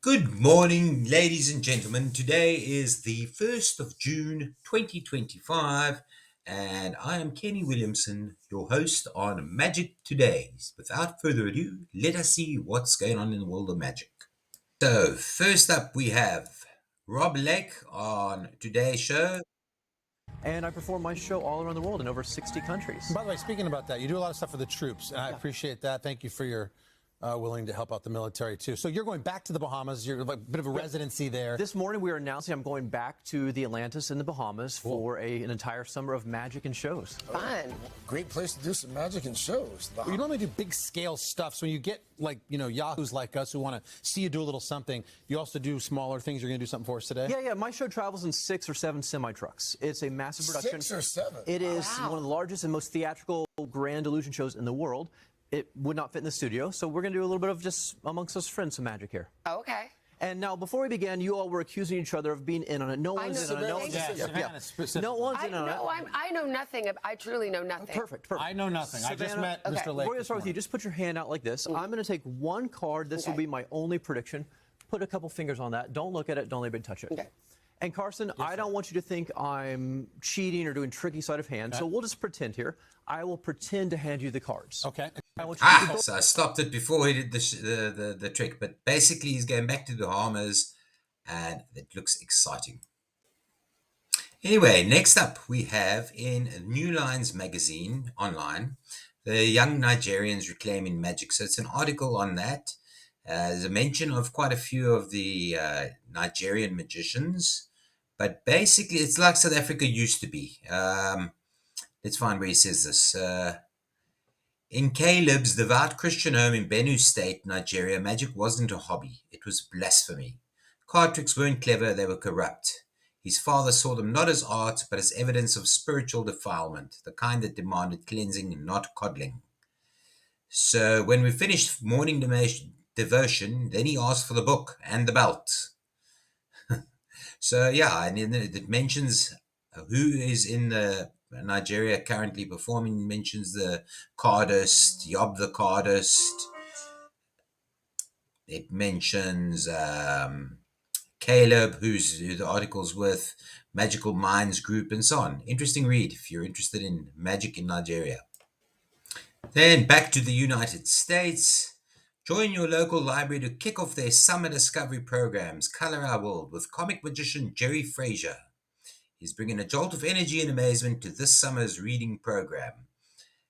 Good morning, ladies and gentlemen. Today is the 1st of June 2025, and I am Kenny Williamson, your host on Magic Today. Without further ado, let us see what's going on in the world of magic. So, first up, we have Rob Lake on today's show. And I perform my show all around the world in over 60 countries. By the way, speaking about that, you do a lot of stuff for the troops, and I appreciate that. Thank you for your willing to help out the military, too. So you're going back to the Bahamas. You're like a bit of a residency there. This morning, we are announcing I'm going back to the Atlantis in the Bahamas for an entire summer of magic and shows. Fun. Great place to do some magic and shows. Well, you normally do big scale stuff. So when you get like, yahoos like us who want to see you do a little something, you also do smaller things. You're going to do something for us today? Yeah. My show travels in 6 or 7 semi-trucks. It's a massive production. 6 or 7? It is one of the largest and most theatrical grand illusion shows in the world. It would not fit in the studio, so we're going to do a little bit of just amongst us friends some magic here. Oh, okay. And now, before we began, you all were accusing each other of being in on it. No one's in on it. No one's No one's in on it. I know nothing. I truly know nothing. Perfect. I know nothing. I just met Mr. Lake. We're going to start with you. Just put your hand out like this. I'm going to take one card. This will be my only prediction. Put a couple fingers on that. Don't look at it. Don't let anybody touch it. Okay. And Carson, I don't want you to think I'm cheating or doing tricky sleight of hand, so we'll just pretend here. I will pretend to hand you the cards. Okay. So I stopped it before he did the trick, but basically he's going back to the Bahamas, and it looks exciting. Anyway, next up we have in New Lines magazine online, the young Nigerians reclaiming magic. So it's an article on that. There's a mention of quite a few of the Nigerian magicians, but basically it's like South Africa used to be. Let's find where he says this. In Caleb's devout Christian home in Benue State, Nigeria, magic wasn't a hobby. It was blasphemy. Card tricks weren't clever, they were corrupt. His father saw them not as art, but as evidence of spiritual defilement, the kind that demanded cleansing, not coddling. So when we finished morning devotion, then he asked for the book and the belt. So yeah, and it mentions who is in the Nigeria currently performing, mentions the cardist, Yob the cardist. It mentions Caleb, who the article's with, Magical Minds Group, and so on. Interesting read if you're interested in magic in Nigeria. Then back to the United States. Join your local library to kick off their summer discovery programs, Color Our World, with comic magician Jerry Frasier. He's bringing a jolt of energy and amazement to this summer's reading program.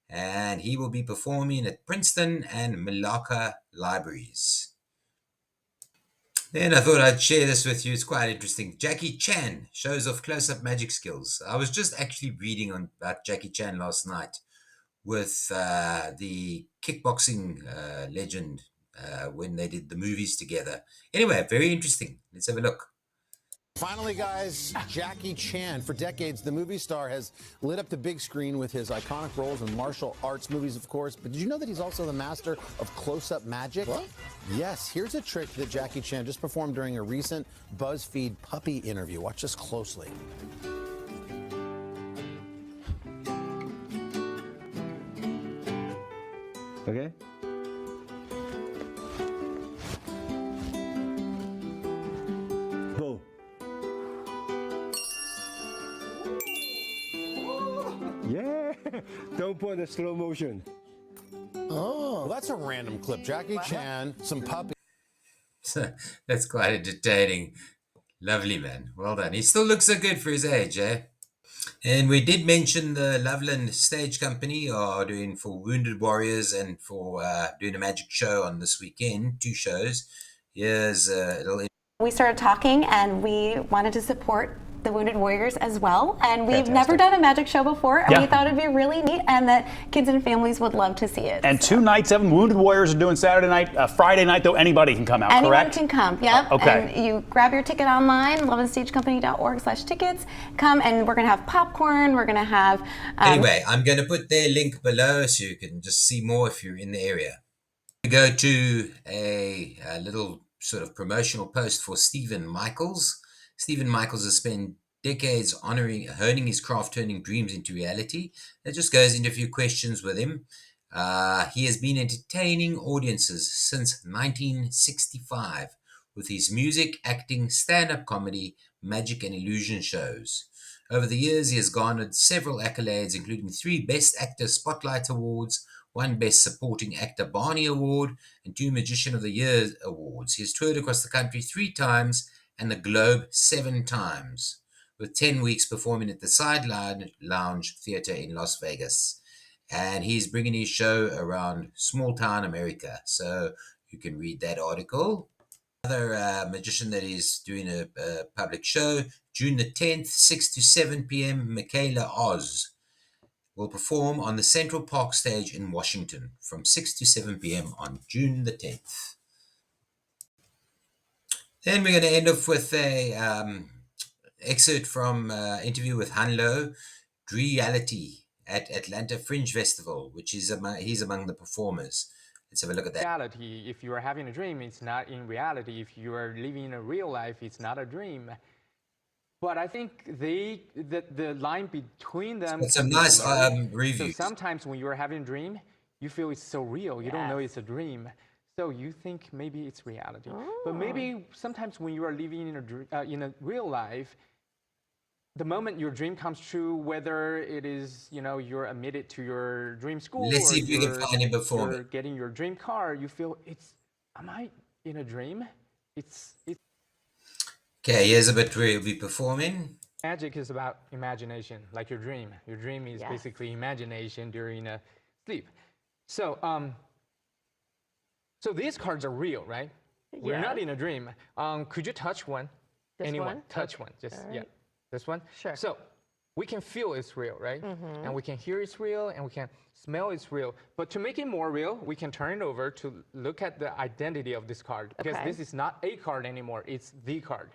And he will be performing at Princeton and Malaca libraries. Then I thought I'd share this with you. It's quite interesting. Jackie Chan shows off close-up magic skills. I was just actually reading about Jackie Chan last night with the kickboxing legend when they did the movies together. Anyway, very interesting. Let's have a look. Finally, guys, Jackie Chan. For decades, the movie star has lit up the big screen with his iconic roles in martial arts movies, of course. But did you know that he's also the master of close-up magic? What? Yes, here's a trick that Jackie Chan just performed during a recent BuzzFeed puppy interview. Watch this closely. Okay. Go. Yeah. Don't put a slow motion. Oh, well, that's a random clip. Jackie Chan, some puppy. That's quite entertaining. Lovely, man. Well done. He still looks so good for his age, eh? And we did mention the Loveland Stage Company are doing for Wounded Warriors and for doing a magic show on this weekend, 2 shows. Here's a little... We started talking and we wanted to support the Wounded Warriors as well. And we've never done a magic show before, and we thought it'd be really neat and that kids and families would love to see it. And 2 nights of them, Wounded Warriors are doing Saturday night. Friday night, though, anybody can come out, Anyone correct? can come, yep. Okay. And you grab your ticket online, lovelandstagecompany.org/tickets. Come, and we're going to have popcorn. We're going to have... Anyway, I'm going to put their link below so you can just see more if you're in the area. We go to a little sort of promotional post for Stephan Michaels. Stephan Michaels has spent decades honing his craft, turning dreams into reality. That just goes into a few questions with him. He has been entertaining audiences since 1965 with his music, acting, stand-up comedy, magic and illusion shows. Over the years, he has garnered several accolades, including 3 Best Actor Spotlight Awards, 1 Best Supporting Actor Barney Award, and 2 Magician of the Year awards. He has toured across the country 3 times and the globe 7 times, with 10 weeks performing at the Sideline Lounge Theater in Las Vegas. And he's bringing his show around small town America. So you can read that article. Another magician that is doing a public show, June the 10th, 6 to 7 p.m., Mikayla Oz will perform on the Central Park stage in Washington from 6 to 7 p.m. on June the 10th. Then we're going to end off with a excerpt from interview with Hanlo, Reality at Atlanta Fringe Festival, which is he's among the performers. Let's have a look at that. Reality, if you are having a dream, it's not in reality. If you are living a real life, it's not a dream. But I think the line between them. It's some nice reviews. So sometimes when you are having a dream, you feel it's so real. You don't know it's a dream. So you think maybe it's reality. But maybe sometimes when you are living in a real life, the moment your dream comes true, whether it is, you're admitted to your dream school, let's see if we can find him before you're getting your dream car, you feel am I in a dream? It's okay, here's a bit where he'll be performing. Magic is about imagination, like your dream. Your dream is basically imagination during a sleep. So so these cards are real, right? We're not in a dream. Could you touch one? This Anyone? one? Touch one. Just right. This one? Sure. So we can feel it's real, right? And we can hear it's real, and we can smell it's real. But to make it more real, we can turn it over to look at the identity of this card. Because this is not a card anymore, it's the card.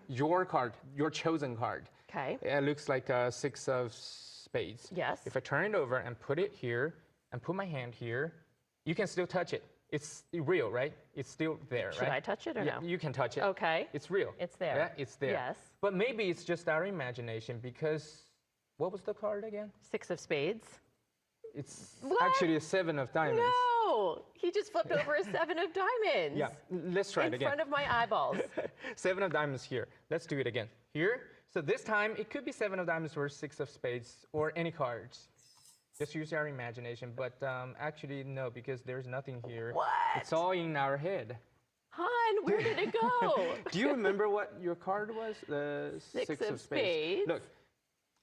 Your card, your chosen card. Okay. It looks like a 6 of spades. Yes. If I turn it over and put it here, and put my hand here, you can still touch it. It's real, right? It's still there, Should right? I touch it or no? You can touch it. Okay. It's real. It's there. Yeah, it's there. Yes. But maybe it's just our imagination because, what was the card again? 6 of spades. It's What? actually a 7 of diamonds. No, he just flipped over a 7 of diamonds. Yeah, let's try it again. In front of my eyeballs. 7 of diamonds here. Let's do it again. Here. So this time, it could be 7 of diamonds or 6 of spades or any cards. Just use our imagination, but actually no, because there's nothing here. What? It's all in our head. Hon, where did it go? Do you remember what your card was? The 6 of spades. Look,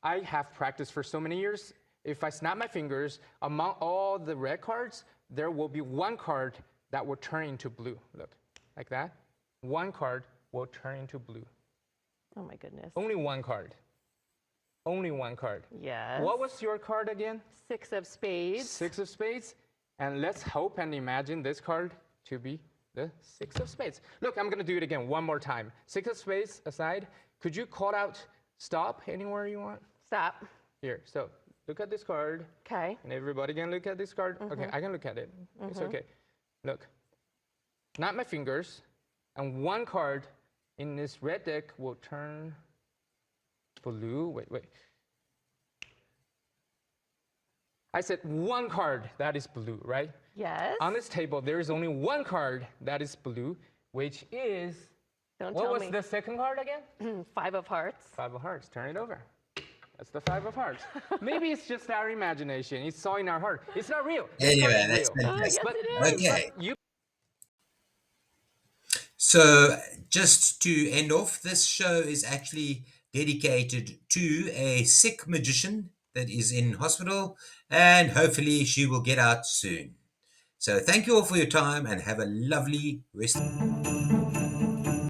I have practiced for so many years. If I snap my fingers, among all the red cards, there will be one card that will turn into blue. Look, like that. One card will turn into blue. Oh my goodness. Only one card. Only one card. Yes. What was your card again? 6 of spades. 6 of spades. And let's hope and imagine this card to be the 6 of spades. Look, I'm going to do it again one more time. 6 of spades aside, could you call out stop anywhere you want? Stop. Here. So look at this card. Okay. And everybody can look at this card. Okay, I can look at it. It's okay. Look. Snap my fingers. And one card in this red deck will turn blue. Wait. I said one card that is blue, right? Yes. On this table, there is only one card that is blue, which is. Don't what tell was me. the second card again? 5 of hearts. 5 of hearts. Turn it over. That's the 5 of hearts. Maybe it's just our imagination. It's all in our heart. It's not real. Anyway, that's real. Yes, fantastic. it is. Okay. You So, just to end off, this show is actually dedicated to a sick magician that is in hospital, and hopefully she will get out soon. So, thank you all for your time and have a lovely rest.